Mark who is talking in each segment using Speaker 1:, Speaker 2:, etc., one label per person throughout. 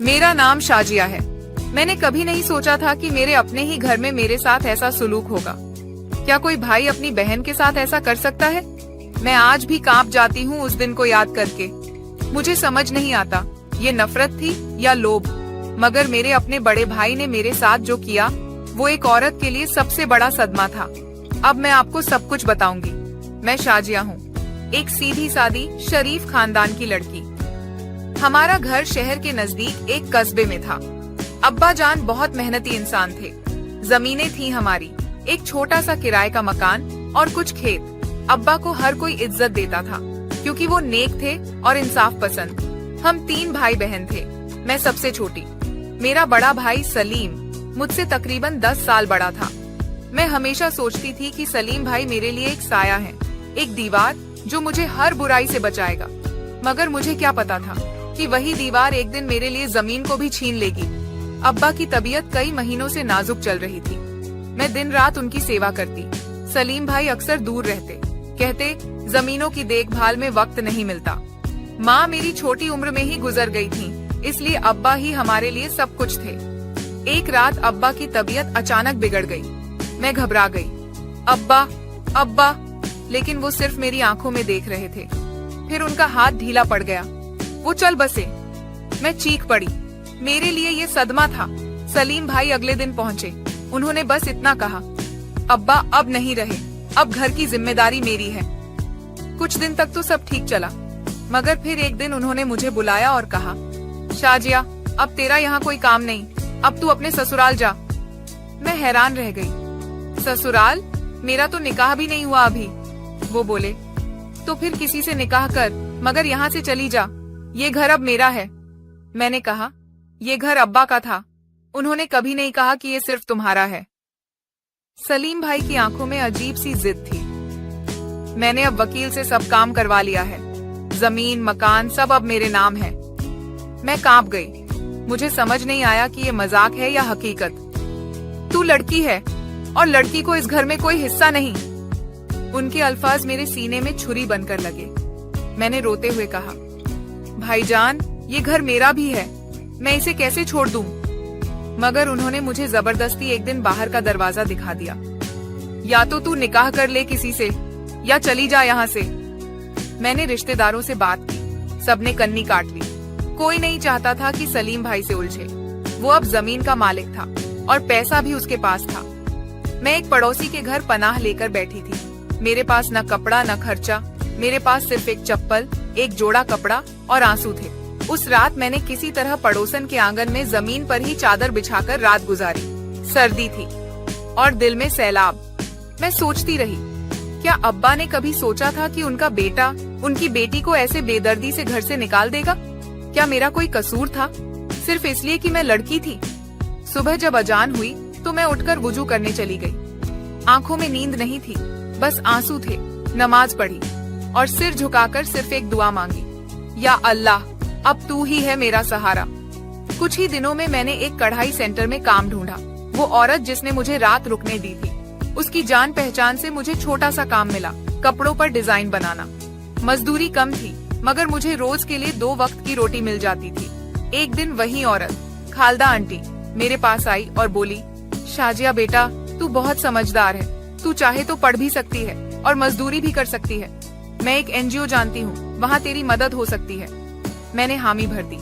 Speaker 1: मेरा नाम शाजिया है। मैंने कभी नहीं सोचा था कि मेरे अपने ही घर में मेरे साथ ऐसा सुलूक होगा। क्या कोई भाई अपनी बहन के साथ ऐसा कर सकता है? मैं आज भी कांप जाती हूँ उस दिन को याद करके। मुझे समझ नहीं आता ये नफरत थी या लोभ, मगर मेरे अपने बड़े भाई ने मेरे साथ जो किया वो एक औरत के लिए सबसे बड़ा सदमा था। अब मैं आपको सब कुछ बताऊंगी। मैं शाजिया हूँ, एक सीधी सादी शरीफ खानदान की लड़की। हमारा घर शहर के नजदीक एक कस्बे में था। अब्बा जान बहुत मेहनती इंसान थे। जमीनें थी हमारी, एक छोटा सा किराए का मकान और कुछ खेत। अब्बा को हर कोई इज्जत देता था क्योंकि वो नेक थे और इंसाफ पसंद। हम 3 भाई बहन थे, मैं सबसे छोटी। मेरा बड़ा भाई सलीम मुझसे तकरीबन 10 साल बड़ा था। मैं हमेशा सोचती थी कि सलीम भाई मेरे लिए एक साया है, एक दीवार जो मुझे हर बुराई से बचाएगा। मगर मुझे क्या पता था कि वही दीवार एक दिन मेरे लिए जमीन को भी छीन लेगी। अब्बा की तबीयत कई महीनों से नाजुक चल रही थी। मैं दिन रात उनकी सेवा करती। सलीम भाई अक्सर दूर रहते, कहते जमीनों की देखभाल में वक्त नहीं मिलता। माँ मेरी छोटी उम्र में ही गुजर गई थी, इसलिए अब्बा ही हमारे लिए सब कुछ थे। एक रात अब्बा की तबीयत अचानक बिगड़ गई। मैं घबरा गई। अब्बा अब्बा, लेकिन वो सिर्फ मेरी आंखों में देख रहे थे। फिर उनका हाथ ढीला पड़ गया, वो चल बसे। मैं चीख पड़ी। मेरे लिए ये सदमा था। सलीम भाई अगले दिन पहुँचे। उन्होंने बस इतना कहा, अब्बा अब नहीं रहे, अब घर की जिम्मेदारी मेरी है। कुछ दिन तक तो सब ठीक चला, मगर फिर एक दिन उन्होंने मुझे बुलाया और कहा, शाजिया अब तेरा यहाँ कोई काम नहीं, अब तू अपने ससुराल जा। मैं हैरान रह गई। ससुराल? मेरा तो निकाह भी नहीं हुआ अभी। वो बोले, तो फिर किसी से निकाह कर, मगर यहाँ से चली जा, ये घर अब मेरा है। मैंने कहा, ये घर अब्बा का था, उन्होंने कभी नहीं कहा कि ये सिर्फ तुम्हारा है। सलीम भाई की आंखों में अजीब सी जिद थी। मैंने अब वकील से सब काम करवा लिया है, जमीन मकान सब अब मेरे नाम है। मैं कांप गई। मुझे समझ नहीं आया कि ये मजाक है या हकीकत। तू लड़की है और लड़की को इस घर में कोई हिस्सा नहीं। उनके अल्फाज मेरे सीने में छुरी बनकर लगे। मैंने रोते हुए कहा, भाईजान ये घर मेरा भी है, मैं इसे कैसे छोड़ दूं? मगर उन्होंने मुझे जबरदस्ती एक दिन बाहर का दरवाजा दिखा दिया। या तो तू निकाह कर ले किसी से या चली जा यहाँ से। मैंने रिश्तेदारों से बात की, सबने कन्नी काट ली। कोई नहीं चाहता था कि सलीम भाई से उलझे। वो अब जमीन का मालिक था और पैसा भी उसके पास था। मैं एक पड़ोसी के घर पनाह लेकर बैठी थी। मेरे पास न कपड़ा न खर्चा, मेरे पास सिर्फ एक चप्पल, एक जोड़ा कपड़ा और आंसू थे। उस रात मैंने किसी तरह पड़ोसन के आंगन में जमीन पर ही चादर बिछाकर रात गुजारी। सर्दी थी और दिल में सैलाब। मैं सोचती रही, क्या अब्बा ने कभी सोचा था कि उनका बेटा उनकी बेटी को ऐसे बेदर्दी से घर से निकाल देगा? क्या मेरा कोई कसूर था सिर्फ इसलिए कि मैं लड़की थी? सुबह जब अजान हुई तो मैं उठकर वुजू करने चली गई। आंखों में नींद नहीं थी, बस आंसू थे। नमाज पढ़ी और सिर झुकाकर सिर्फ एक दुआ मांगी, या अल्लाह अब तू ही है मेरा सहारा। कुछ ही दिनों में मैंने एक कढ़ाई सेंटर में काम ढूंढा। वो औरत जिसने मुझे रात रुकने दी थी, उसकी जान पहचान से मुझे छोटा सा काम मिला, कपड़ों पर डिजाइन बनाना। मजदूरी कम थी, मगर मुझे रोज के लिए 2 वक्त की रोटी मिल जाती थी। एक दिन वही औरत, खालदा आंटी, मेरे पास आई और बोली, शाजिया बेटा तू बहुत समझदार है, तू चाहे तो पढ़ भी सकती है और मजदूरी भी कर सकती है। मैं एक NGO जानती हूँ, वहाँ तेरी मदद हो सकती है। मैंने हामी भर दी।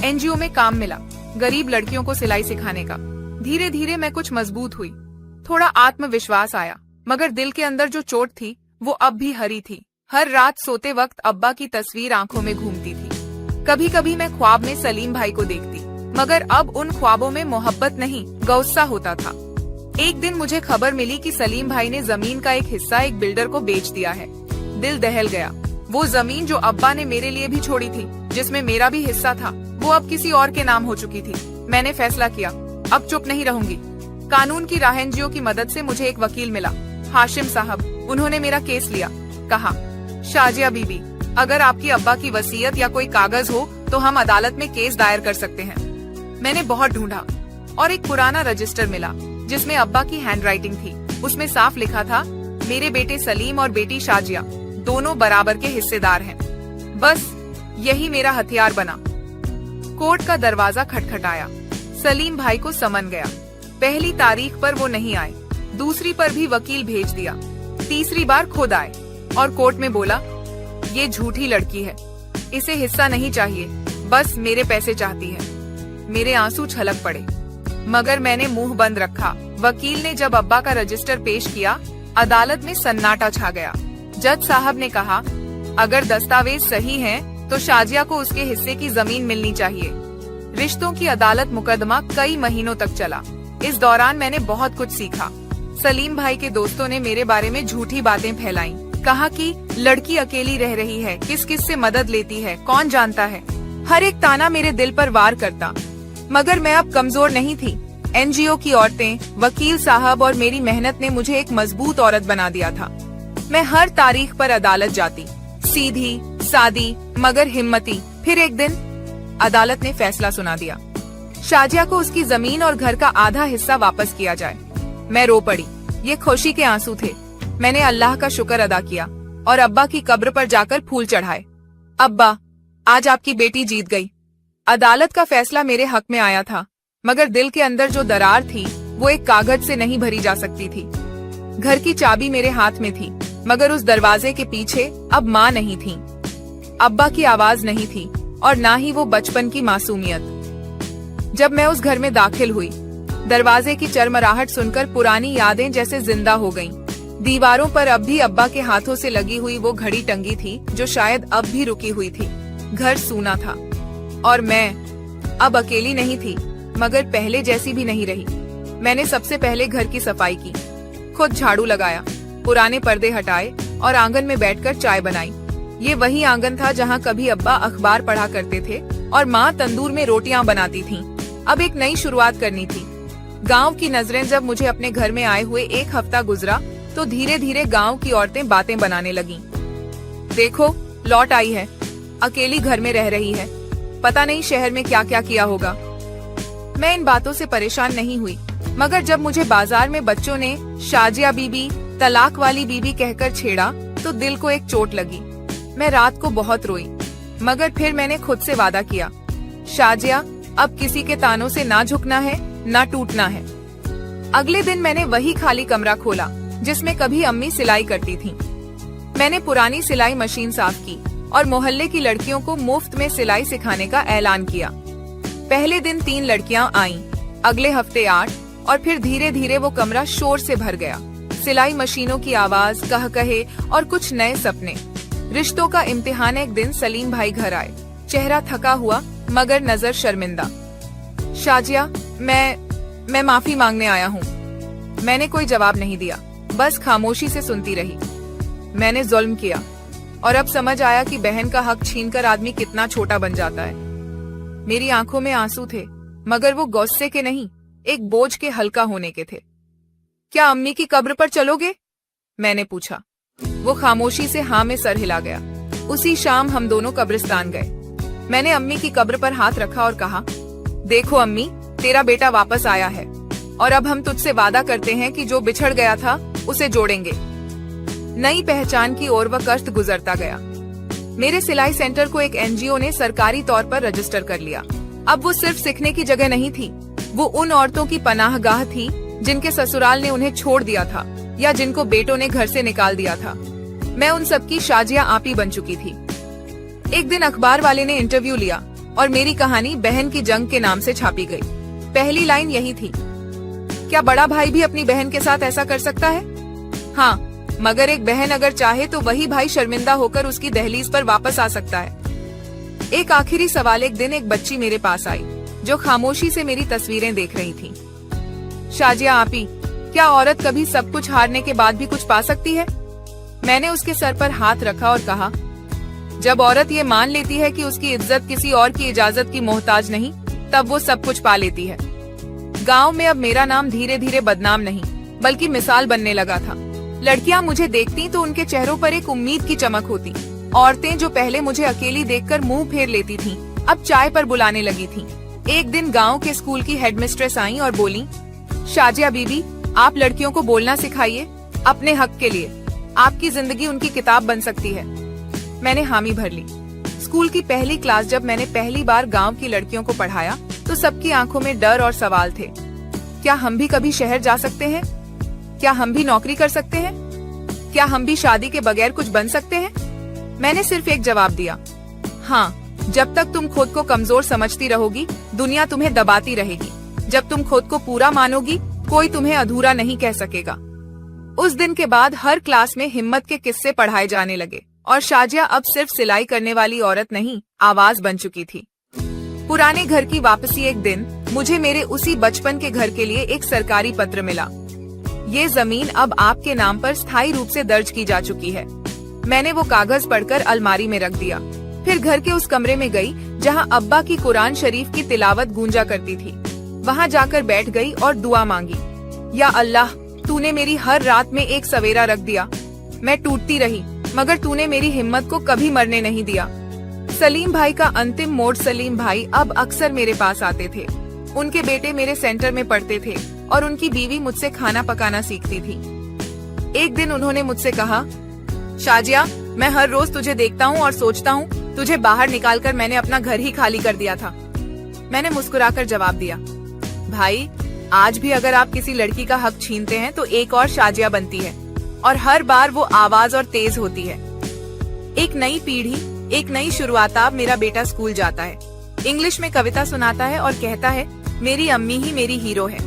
Speaker 1: NGO में काम मिला, गरीब लड़कियों को सिलाई सिखाने का। धीरे धीरे मैं कुछ मजबूत हुई, थोड़ा आत्मविश्वास आया, मगर दिल के अंदर जो चोट थी वो अब भी हरी थी। हर रात सोते वक्त अब्बा की तस्वीर आंखों में घूमती थी। कभी कभी मैं ख्वाब में सलीम भाई को देखती, मगर अब उन ख्वाबों में मोहब्बत नहीं, गौस्सा होता था। एक दिन मुझे खबर मिली कि सलीम भाई ने जमीन का एक हिस्सा एक बिल्डर को बेच दिया है। दिल दहल गया। वो जमीन जो अब्बा ने मेरे लिए भी छोड़ी थी, जिसमें मेरा भी हिस्सा था, वो अब किसी और के नाम हो चुकी थी। मैंने फैसला किया, अब चुप नहीं रहूंगी। कानून की राह NGO की मदद से मुझे एक वकील मिला, हाशिम साहब। उन्होंने मेरा केस लिया। कहा, शाजिया बीबी, अगर आपकी अब्बा की वसीयत या कोई कागज हो तो हम अदालत में केस दायर कर सकते हैं। मैंने बहुत ढूंढा और एक पुराना रजिस्टर मिला जिसमें अब्बा की हैंडराइटिंग थी। उसमें साफ लिखा था, मेरे बेटे सलीम और बेटी शाजिया दोनों बराबर के हिस्सेदार हैं। बस यही मेरा हथियार बना। कोर्ट का दरवाजा खटखटाया। सलीम भाई को समन गया। पहली तारीख पर वो नहीं आए, दूसरी पर भी वकील भेज दिया, तीसरी बार खुद आए और कोर्ट में बोला, ये झूठी लड़की है, इसे हिस्सा नहीं चाहिए, बस मेरे पैसे चाहती है। मेरे आंसू छलक पड़े, मगर मैंने मुंह बंद रखा। वकील ने जब अब्बा का रजिस्टर पेश किया, अदालत में सन्नाटा छा गया। जज साहब ने कहा, अगर दस्तावेज सही हैं, तो शाजिया को उसके हिस्से की जमीन मिलनी चाहिए। रिश्तों की अदालत मुकदमा कई महीनों तक चला। इस दौरान मैंने बहुत कुछ सीखा। सलीम भाई के दोस्तों ने मेरे बारे में झूठी बातें फैलाई, कहा कि लड़की अकेली रह रही है, किस किस से मदद लेती है, कौन जानता है। हर एक ताना मेरे दिल पर वार करता, मगर मैं अब कमजोर नहीं थी। एनजीओ की औरतें, वकील साहब और मेरी मेहनत ने मुझे एक मजबूत औरत बना दिया था। मैं हर तारीख पर अदालत जाती, सीधी सादी मगर हिम्मती। फिर एक दिन अदालत ने फैसला सुना दिया, शाजिया को उसकी जमीन और घर का आधा हिस्सा वापस किया जाए। मैं रो पड़ी, ये खुशी के आंसू थे। मैंने अल्लाह का शुक्र अदा किया और अब्बा की कब्र पर जाकर फूल चढ़ाए। अब्बा, आज आपकी बेटी जीत गई। अदालत का फैसला मेरे हक में आया था, मगर दिल के अंदर जो दरार थी वो एक कागज से नहीं भरी जा सकती थी। घर की चाबी मेरे हाथ में थी, मगर उस दरवाजे के पीछे अब माँ नहीं थी, अब्बा की आवाज नहीं थी और ना ही वो बचपन की मासूमियत। जब मैं उस घर में दाखिल हुई, दरवाजे की चरमराहट सुनकर पुरानी यादें जैसे जिंदा हो गईं। दीवारों पर अब भी अब्बा के हाथों से लगी हुई वो घड़ी टंगी थी, जो शायद अब भी रुकी हुई थी। घर सूना था और मैं अब अकेली नहीं थी, मगर पहले जैसी भी नहीं रही। मैंने सबसे पहले घर की सफाई की, खुद झाड़ू लगाया, पुराने पर्दे हटाए और आंगन में बैठकर चाय बनाई। ये वही आंगन था जहाँ कभी अब्बा अखबार पढ़ा करते थे और माँ तंदूर में रोटियां बनाती थीं। अब एक नई शुरुआत करनी थी। गांव की नजरें जब मुझे अपने घर में आए हुए एक हफ्ता गुजरा, तो धीरे धीरे गांव की औरतें बातें बनाने लगीं। देखो, लौट आई है, अकेली घर में रह रही है, पता नहीं शहर में क्या क्या किया होगा। मैं इन बातों से परेशान नहीं हुई, मगर जब मुझे बाजार में बच्चों ने शाजिया बीबी, तलाक वाली बीबी कहकर छेड़ा, तो दिल को एक चोट लगी। मैं रात को बहुत रोई, मगर फिर मैंने खुद से वादा किया, शाजिया, अब किसी के तानों से ना झुकना है, ना टूटना है। अगले दिन मैंने वही खाली कमरा खोला जिसमें कभी अम्मी सिलाई करती थीं। मैंने पुरानी सिलाई मशीन साफ की और मोहल्ले की लड़कियों को मुफ्त में सिलाई सिखाने का ऐलान किया। पहले दिन 3 लड़कियां आईं, अगले हफ्ते 8 और फिर धीरे धीरे वो कमरा शोर से भर गया। सिलाई मशीनों की आवाज, कहे और कुछ नए सपने। रिश्तों का इम्तिहान। एक दिन सलीम भाई घर आए, चेहरा थका हुआ मगर नजर शर्मिंदा। शाजिया, मैं माफी मांगने आया हूँ। मैंने कोई जवाब नहीं दिया, बस खामोशी से सुनती रही। मैंने जुल्म किया और अब समझ आया कि बहन का हक छीनकर आदमी कितना छोटा बन जाता है। मेरी आंखों में आंसू थे, मगर वो गुस्से के नहीं, एक बोझ के हल्का होने के थे। क्या अम्मी की कब्र पर चलोगे? मैंने पूछा। वो खामोशी से हाँ में सर हिला गया। उसी शाम हम दोनों कब्रिस्तान गए। मैंने अम्मी की कब्र पर हाथ रखा और कहा, देखो अम्मी, तेरा बेटा वापस आया है और अब हम तुझसे वादा करते हैं कि जो बिछड़ गया था उसे जोड़ेंगे। नई पहचान की ओर वह कष्ट गुजरता गया। मेरे सिलाई सेंटर को एक एनजीओ ने सरकारी तौर पर रजिस्टर कर लिया। अब वो सिर्फ सीखने की जगह नहीं थी, वो उन औरतों की पनाहगाह थी जिनके ससुराल ने उन्हें छोड़ दिया था या जिनको बेटों ने घर से निकाल दिया था। मैं उन सबकी शाजिया आपी बन चुकी थी। एक दिन अखबार वाले ने इंटरव्यू लिया और मेरी कहानी बहन की जंग के नाम से छापी गई। पहली लाइन यही थी, क्या बड़ा भाई भी अपनी बहन के साथ ऐसा कर सकता है? हाँ, मगर एक बहन अगर चाहे तो वही भाई शर्मिंदा होकर उसकी दहलीज पर वापस आ सकता है। एक आखिरी सवाल। एक दिन एक बच्ची मेरे पास आई जो खामोशी से मेरी तस्वीरें देख रही थी। शाजिया आपी, क्या औरत कभी सब कुछ हारने के बाद भी कुछ पा सकती है? मैंने उसके सर पर हाथ रखा और कहा, जब औरत ये मान लेती है कि उसकी इज्जत किसी और की इजाजत की मोहताज नहीं, तब वो सब कुछ पा लेती है। गांव में अब मेरा नाम धीरे धीरे बदनाम नहीं बल्कि मिसाल बनने लगा था। लड़कियां मुझे देखती तो उनके चेहरों पर एक उम्मीद की चमक होती। औरतें जो पहले मुझे अकेली देखकर मुंह फेर लेती थीं, अब चाय पर बुलाने लगी थीं। एक दिन गांव के स्कूल की हेडमिस्ट्रेस आई और बोली, शाजिया बीबी, आप लड़कियों को बोलना सिखाइए अपने हक के लिए। आपकी जिंदगी उनकी किताब बन सकती है। मैंने हामी भर ली। स्कूल की पहली क्लास जब मैंने पहली बार गांव की लड़कियों को पढ़ाया तो सबकी आंखों में डर और सवाल थे। क्या हम भी कभी शहर जा सकते हैं? क्या हम भी नौकरी कर सकते हैं? क्या हम भी शादी के बगैर कुछ बन सकते हैं? मैंने सिर्फ एक जवाब दिया, हाँ। जब तक तुम खुद को कमजोर समझती रहोगी, दुनिया तुम्हें दबाती रहेगी। जब तुम खुद को पूरा मानोगी, कोई तुम्हें अधूरा नहीं कह सकेगा। उस दिन के बाद हर क्लास में हिम्मत के किस्से पढ़ाए जाने लगे और शाजिया अब सिर्फ सिलाई करने वाली औरत नहीं, आवाज बन चुकी थी। पुराने घर की वापसी एक दिन मुझे मेरे उसी बचपन के घर के लिए एक सरकारी पत्र मिला। ये जमीन अब आपके नाम पर स्थायी रूप से दर्ज की जा चुकी है। मैंने वो कागज पढ़कर अलमारी में रख दिया। फिर घर के उस कमरे में गई जहाँ अब्बा की कुरान शरीफ की तिलावत गूंजा करती थी। वहाँ जाकर बैठ गई और दुआ मांगी, या अल्लाह, तूने मेरी हर रात में एक सवेरा रख दिया। मैं टूटती रही मगर तूने मेरी हिम्मत को कभी मरने नहीं दिया। सलीम भाई का अंतिम मोड़। सलीम भाई अब अक्सर मेरे पास आते थे। उनके बेटे मेरे सेंटर में पढ़ते थे और उनकी बीवी मुझसे खाना पकाना सीखती थी। एक दिन उन्होंने मुझसे कहा, शाजिया, मैं हर रोज तुझे देखता हूँ और सोचता हूँ तुझे बाहर निकालकर मैंने अपना घर ही खाली कर दिया था। मैंने मुस्कुराकर जवाब दिया, भाई, आज भी अगर आप किसी लड़की का हक छीनते हैं तो एक और शाजिया बनती है और हर बार वो आवाज और तेज होती है। एक नई पीढ़ी, एक नई शुरुआत। अब मेरा बेटा स्कूल जाता है, इंग्लिश में कविता सुनाता है और कहता है, मेरी अम्मी ही मेरी हीरो है।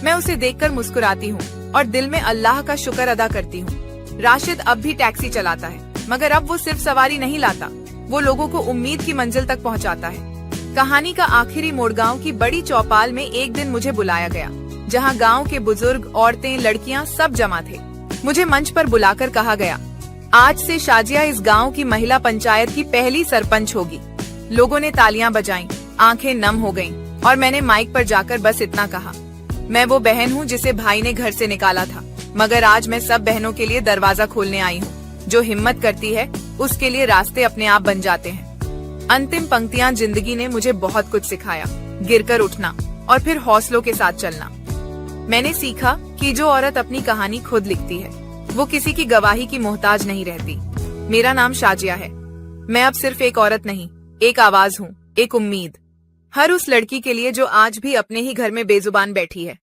Speaker 1: मैं उसे देखकर मुस्कुराती हूँ और दिल में अल्लाह का शुक्र अदा करती हूँ। राशिद अब भी टैक्सी चलाता है, मगर अब वो सिर्फ सवारी नहीं लाता, वो लोगों को उम्मीद की मंजिल तक पहुँचाता है। कहानी का आखिरी मोड़। गांव की बड़ी चौपाल में एक दिन मुझे बुलाया गया, जहां गांव के बुजुर्ग, औरतें, लड़कियां सब जमा थे। मुझे मंच पर बुलाकर कहा गया, आज से शाजिया इस गांव की महिला पंचायत की पहली सरपंच होगी। लोगों ने तालियां बजाईं, आंखें नम हो गईं और मैंने माइक पर जाकर बस इतना कहा, मैं वो बहन हूँ जिसे भाई ने घर से निकाला था, मगर आज मैं सब बहनों के लिए दरवाजा खोलने आई हूँ। जो हिम्मत करती है उसके लिए रास्ते अपने आप बन जाते हैं। अंतिम पंक्तियां। जिंदगी ने मुझे बहुत कुछ सिखाया, गिरकर उठना और फिर हौसलों के साथ चलना। मैंने सीखा कि जो औरत अपनी कहानी खुद लिखती है वो किसी की गवाही की मोहताज नहीं रहती। मेरा नाम शाजिया है। मैं अब सिर्फ एक औरत नहीं, एक आवाज हूँ, एक उम्मीद। हर उस लड़की के लिए जो आज भी अपने ही घर में बेजुबान बैठी है।